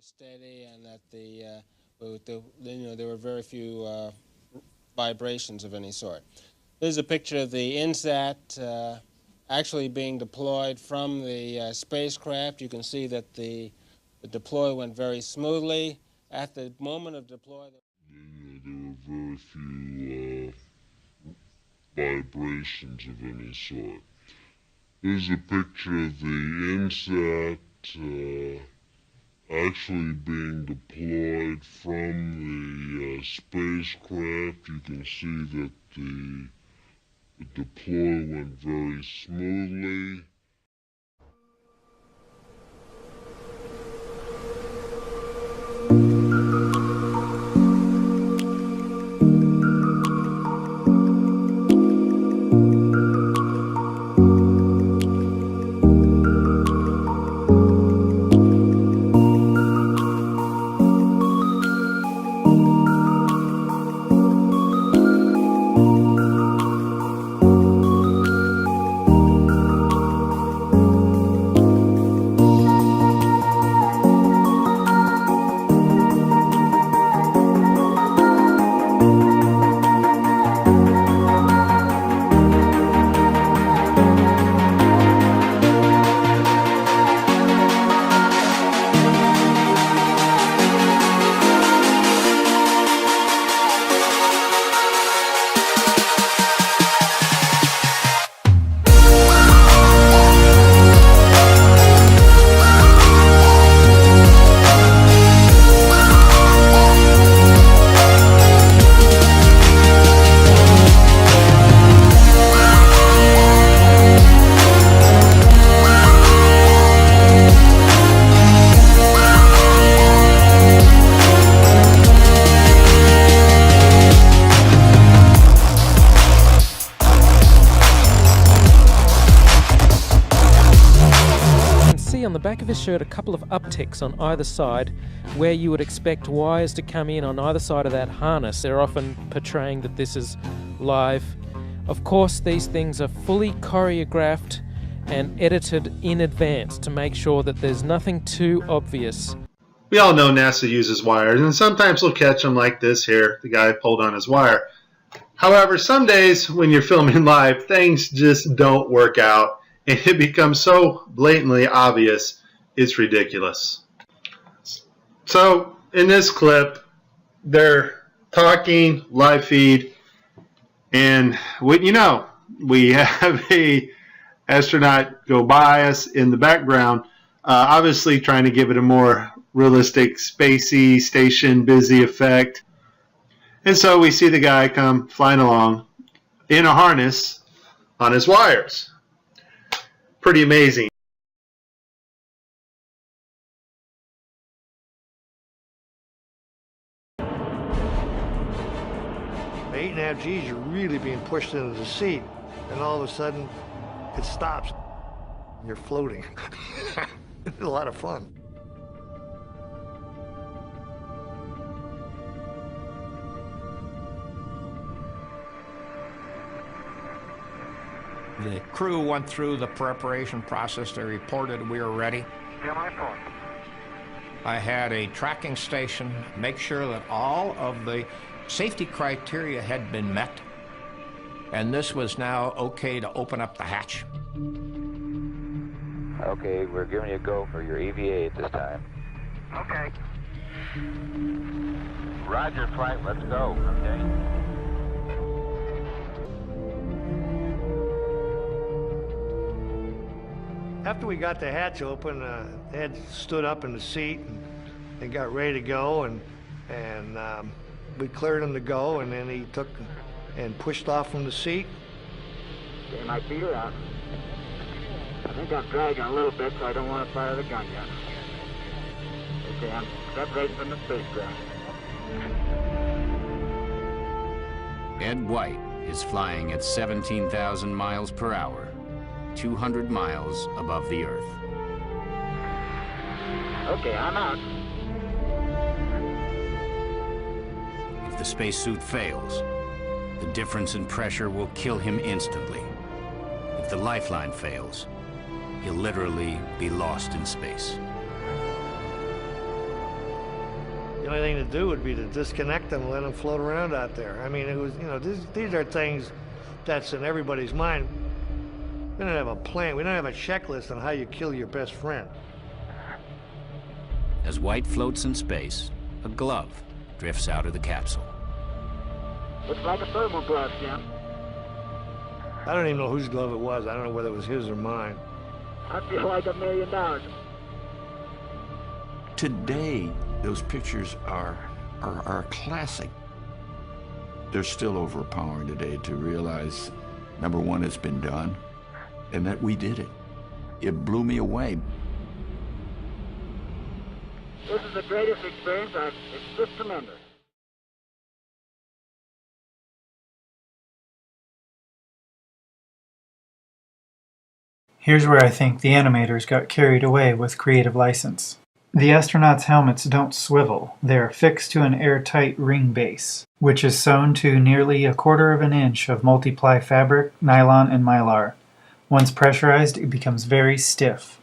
was steady and that there were very few vibrations of any sort. This is a picture of the INSAT actually being deployed from the spacecraft. You can see that the deploy went very smoothly. At the moment of deploy, there were very few vibrations of any sort. This is a picture of the INSAT actually being deployed from the spacecraft. You can see that the deploy went very smoothly. On the back of his shirt a couple of upticks on either side where you would expect wires to come in on either side of that harness. They're often portraying that this is live. Of course, these things are fully choreographed and edited in advance to make sure that there's nothing too obvious. We all know NASA uses wires, and sometimes we'll catch them like this here. The guy pulled on his wire. However, some days when you're filming live, things just don't work out. And it becomes so blatantly obvious, it's ridiculous. So in this clip, they're talking live feed, and we have a astronaut go by us in the background, obviously trying to give it a more realistic, spacey, station busy effect. And so we see the guy come flying along in a harness on his wires. Pretty amazing. 8.5 Gs, you're really being pushed into the seat, and all of a sudden, it stops. You're floating. It's a lot of fun. The crew went through the preparation process. They reported we were ready. Yeah, my phone. I had a tracking station make sure that all of the safety criteria had been met, and this was now okay to open up the hatch. Okay, we're giving you a go for your EVA at this time. Okay. Roger, flight, let's go. Okay. After we got the hatch open, Ed stood up in the seat and got ready to go, and we cleared him to go, and then he took and pushed off from the seat. Okay, my feet are out. I think I'm dragging a little bit, so I don't want to fire the gun yet. Okay, I'm separating from the spacecraft. Ed White is flying at 17,000 miles per hour, 200 miles above the Earth. Okay, I'm out. If the spacesuit fails, the difference in pressure will kill him instantly. If the lifeline fails, he'll literally be lost in space. The only thing to do would be to disconnect them and let them float around out there. I mean, it was, you know, these are things that's in everybody's mind. We don't have a plan. We don't have a checklist on how you kill your best friend. As White floats in space, a glove drifts out of the capsule. Looks like a thermal glove, Jim. I don't even know whose glove it was. I don't know whether it was his or mine. I feel like $1 million. Today, those pictures are a classic. They're still overpowering today to realize, number one, it's been done, and that we did it. It blew me away. This is the greatest experience. It's just tremendous. Here's where I think the animators got carried away with creative license. The astronauts' helmets don't swivel. They are fixed to an airtight ring base, which is sewn to nearly 1/4 of an inch of multi-ply fabric, nylon, and mylar. Once pressurized, it becomes very stiff.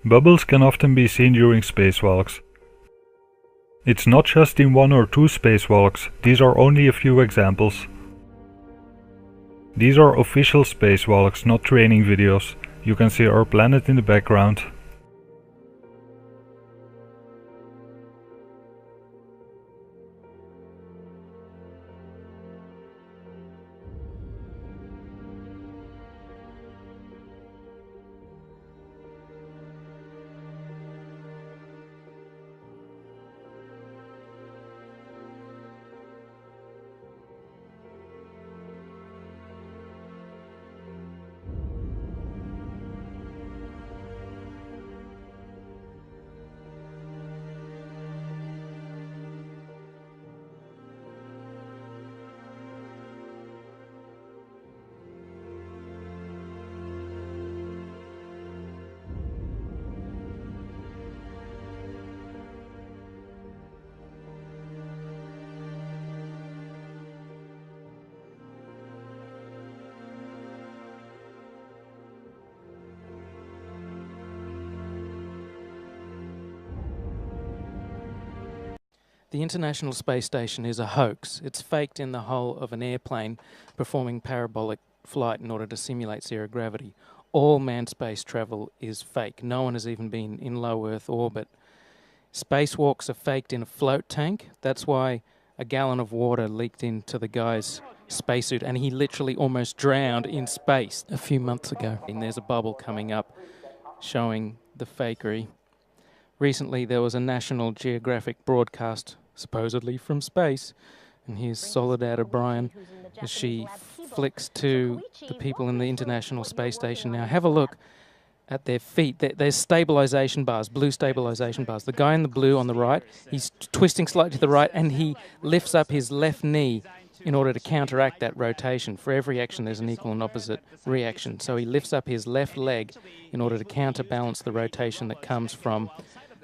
Bubbles can often be seen during spacewalks. It's not just in 1 or 2 spacewalks, these are only a few examples. These are official spacewalks, not training videos. You can see our planet in the background. The International Space Station is a hoax. It's faked in the hull of an airplane performing parabolic flight in order to simulate zero gravity. All manned space travel is fake. No one has even been in low Earth orbit. Spacewalks are faked in a float tank. That's why a gallon of water leaked into the guy's spacesuit and he literally almost drowned in space a few months ago. And there's a bubble coming up showing the fakery. Recently there was a National Geographic broadcast supposedly from space, and here's Soledad O'Brien as she flicks to the people in the International Space Station. Now have a look at their feet. There's stabilization bars, blue stabilization bars. The guy in the blue on the right, he's twisting slightly to the right and he lifts up his left knee in order to counteract that rotation. For every action there's an equal and opposite reaction. So he lifts up his left leg in order to counterbalance the rotation that comes from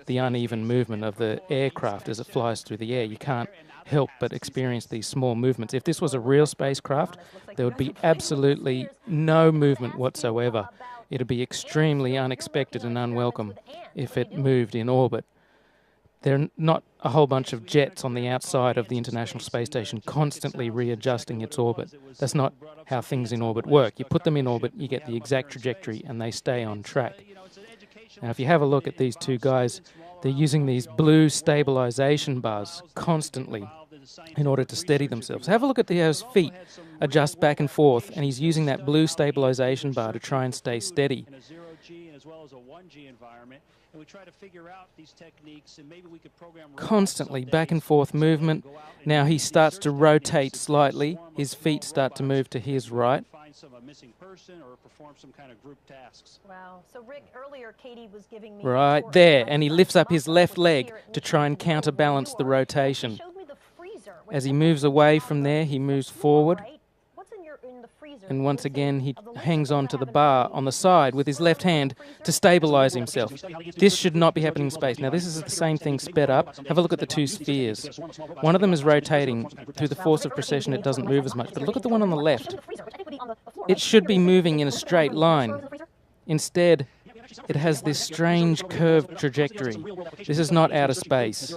the uneven movement of the aircraft as it flies through the air. You can't help but experience these small movements. If this was a real spacecraft, there would be absolutely no movement whatsoever. It would be extremely unexpected and unwelcome if it moved in orbit. There are not a whole bunch of jets on the outside of the International Space Station constantly readjusting its orbit. That's not how things in orbit work. You put them in orbit, you get the exact trajectory, and they stay on track. Now, if you have a look at these two guys, they're using these blue stabilization bars constantly in order to steady themselves. Have a look at his feet adjust back and forth, and he's using that blue stabilization bar to try and stay steady. Constantly back and forth movement. Now he starts to rotate slightly. His feet start to move to his right. Wow. So Rick, earlier Katie was giving me right there, and he lifts up his left leg to try and counterbalance the rotation. As he moves away from there, he moves forward. And once again, he hangs on to the bar on the side with his left hand to stabilize himself. This should not be happening in space. Now, this is the same thing sped up. Have a look at the two spheres. One of them is rotating. Through the force of precession, it doesn't move as much. But look at the one on the left. It should be moving in a straight line. Instead, it has this strange curved trajectory. This is not outer space.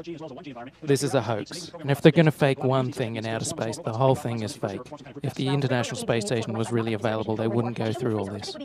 This is a hoax. And if they're going to fake one thing in outer space, the whole thing is fake. If the International Space Station was really available, they wouldn't go through all this.